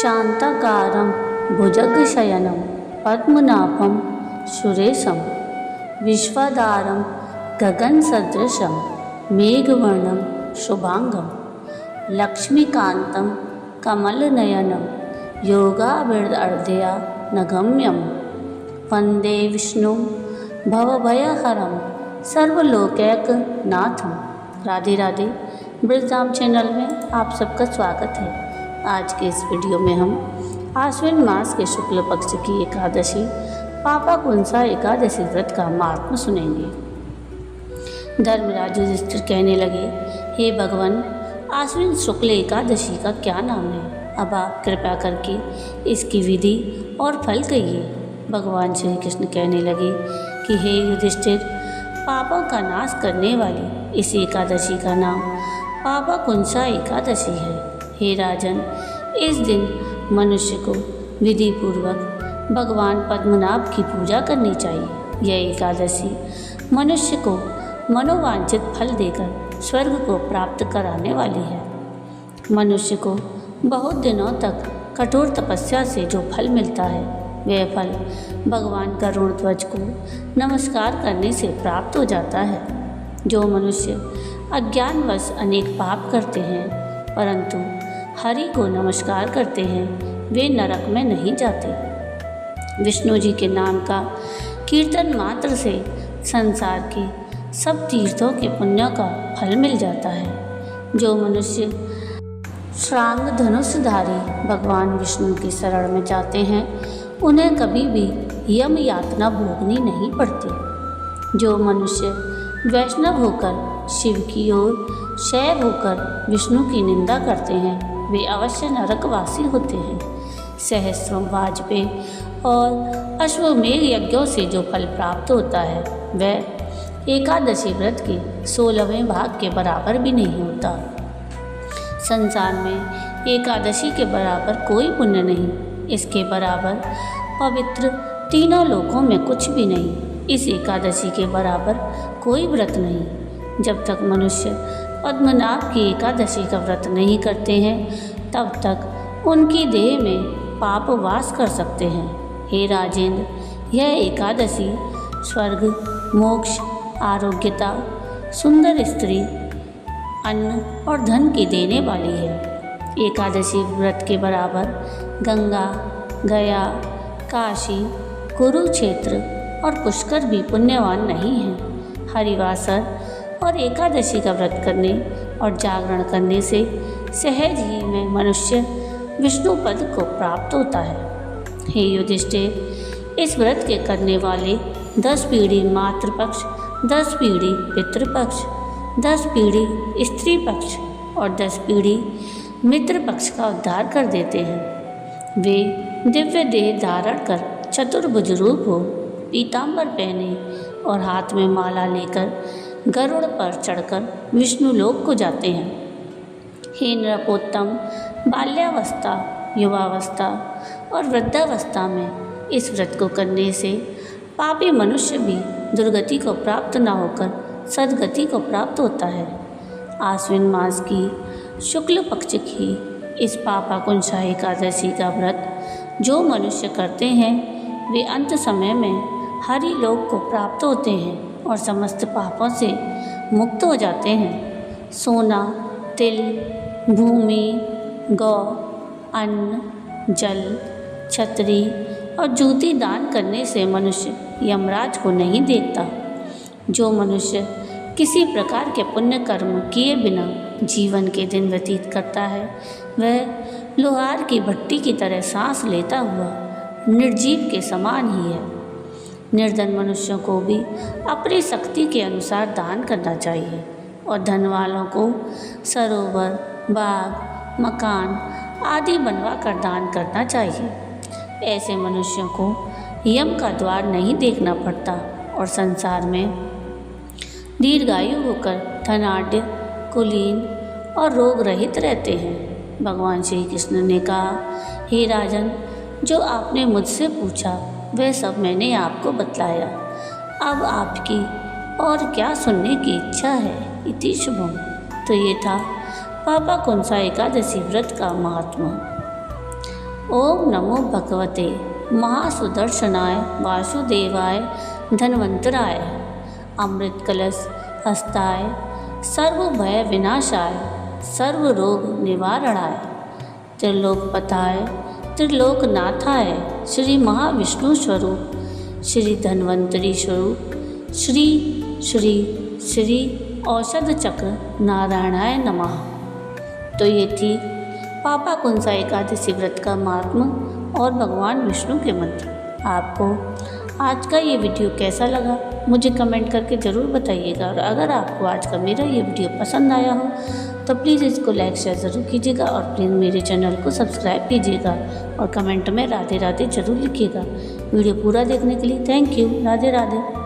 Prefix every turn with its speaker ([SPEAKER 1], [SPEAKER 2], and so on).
[SPEAKER 1] शांताकारं भुजगशयनं पद्मनाभं सुरेशं विश्वाधारं गगनसदृशं मेघवर्णं शुभांगं लक्ष्मीकान्तं कमलनयनं योगाभिर्दया नगम्यं वन्दे विष्णुं भवभयहरं सर्वलोकैकनाथं। राधे राधे। ब्रजधाम चैनल में आप सबका स्वागत है। आज के इस वीडियो में हम आश्विन मास के शुक्ल पक्ष की एकादशी पापाकुंसा एकादशी व्रत का महात्म्य सुनेंगे। धर्मराज युधिष्ठिर कहने लगे, हे भगवान, आश्विन शुक्ल एकादशी का क्या नाम है? अब आप कृपा करके इसकी विधि और फल कहिए। भगवान श्री कृष्ण कहने लगे कि हे युधिष्ठिर, पापों का नाश करने वाली इस एकादशी का नाम पापाकुंसा एकादशी है। हे राजन, इस दिन मनुष्य को विधि पूर्वक भगवान पद्मनाभ की पूजा करनी चाहिए। यह एकादशी मनुष्य को मनोवांछित फल देकर स्वर्ग को प्राप्त कराने वाली है। मनुष्य को बहुत दिनों तक कठोर तपस्या से जो फल मिलता है, वह फल भगवान गरुड़ध्वज को नमस्कार करने से प्राप्त हो जाता है। जो मनुष्य अज्ञानवश अनेक पाप करते हैं परंतु हरि को नमस्कार करते हैं, वे नरक में नहीं जाते। विष्णु जी के नाम का कीर्तन मात्र से संसार के सब तीर्थों के पुण्यों का फल मिल जाता है। जो मनुष्य श्रांग धनुषधारी भगवान विष्णु की शरण में जाते हैं, उन्हें कभी भी यम यातना भोगनी नहीं पड़ती। जो मनुष्य वैष्णव होकर शिव की ओर शैव होकर विष्णु की निंदा करते हैं, वे अवश्य नरकवासी होते हैं। सहस्रों वाजपेयी और अश्वमेघ यज्ञों से जो फल प्राप्त होता है, वह एकादशी व्रत के 16वें भाग के बराबर भी नहीं होता। संसार में एकादशी के बराबर कोई पुण्य नहीं, इसके बराबर पवित्र तीनों लोकों में कुछ भी नहीं। इस एकादशी के बराबर कोई व्रत नहीं। जब तक मनुष्य पद्मनाभ की एकादशी का व्रत नहीं करते हैं, तब तक उनकी देह में पाप वास कर सकते हैं। हे राजेंद्र, यह एकादशी स्वर्ग, मोक्ष, आरोग्यता, सुंदर स्त्री, अन्न और धन की देने वाली है। एकादशी व्रत के बराबर गंगा, गया, काशी, कुरुक्षेत्र और पुष्कर भी पुण्यवान नहीं हैं। हरिवासर और एकादशी का व्रत करने और जागरण करने से सहज ही में मनुष्य विष्णु पद को प्राप्त होता है। हे युधिष्ठिर, इस व्रत के करने वाले 10 पीढ़ी मातृपक्ष, 10 पीढ़ी पितृपक्ष, 10 पीढ़ी स्त्री पक्ष और 10 पीढ़ी मित्र पक्ष का उद्धार कर देते हैं। वे दिव्य देह धारण कर चतुर्भुज रूप हो, पीताम्बर पहने और हाथ में माला लेकर गरुड़ पर चढ़कर विष्णु लोक को जाते हैं। हे नृपोत्तम, बाल्यावस्था, युवावस्था और वृद्धावस्था में इस व्रत को करने से पापी मनुष्य भी दुर्गति को प्राप्त न होकर सद्गति को प्राप्त होता है। आश्विन मास की शुक्ल पक्ष की इस पापाकुंसा एकादशी का व्रत जो मनुष्य करते हैं, वे अंत समय में हरि लोक को प्राप्त होते हैं और समस्त पापों से मुक्त हो जाते हैं। सोना, तिल, भूमि, गौ, अन्न, जल, छतरी और जूती दान करने से मनुष्य यमराज को नहीं देखता। जो मनुष्य किसी प्रकार के पुण्य कर्म किए बिना जीवन के दिन व्यतीत करता है, वह लोहार की भट्टी की तरह सांस लेता हुआ निर्जीव के समान ही है। निर्धन मनुष्यों को भी अपनी शक्ति के अनुसार दान करना चाहिए और धन वालों को सरोवर, बाग, मकान आदि बनवा कर दान करना चाहिए। ऐसे मनुष्यों को यम का द्वार नहीं देखना पड़ता और संसार में दीर्घायु होकर धनाढ्य, कुलीन और रोग रहित रहते हैं। भगवान श्री कृष्ण ने कहा, हे राजन, जो आपने मुझसे पूछा वह सब मैंने आपको बतलाया। अब आपकी और क्या सुनने की इच्छा है? इति शुभम। तो ये था पापाकुंसा एकादशी व्रत का महात्मा। ओम नमो भगवते महासुदर्शनाय वासुदेवाय धन्वंतराय। अमृत कलश हस्ताय सर्वभय विनाशाय सर्वरोग निवारणाय त्रिलोकपताय त्रिलोकनाथाय श्री महाविष्णु स्वरूप श्री धन्वंतरी स्वरूप श्री श्री श्री औषध चक्र नारायणाय नमः। तो ये थी पापा कुंसा एकादशी व्रत का महात्म और भगवान विष्णु के मंत्र। आपको आज का ये वीडियो कैसा लगा मुझे कमेंट करके ज़रूर बताइएगा, और अगर आपको आज का मेरा ये वीडियो पसंद आया हो तो प्लीज़ इसको लाइक शेयर ज़रूर कीजिएगा, और प्लीज़ मेरे चैनल को सब्सक्राइब कीजिएगा और कमेंट में राधे राधे ज़रूर लिखिएगा। वीडियो पूरा देखने के लिए थैंक यू। राधे राधे।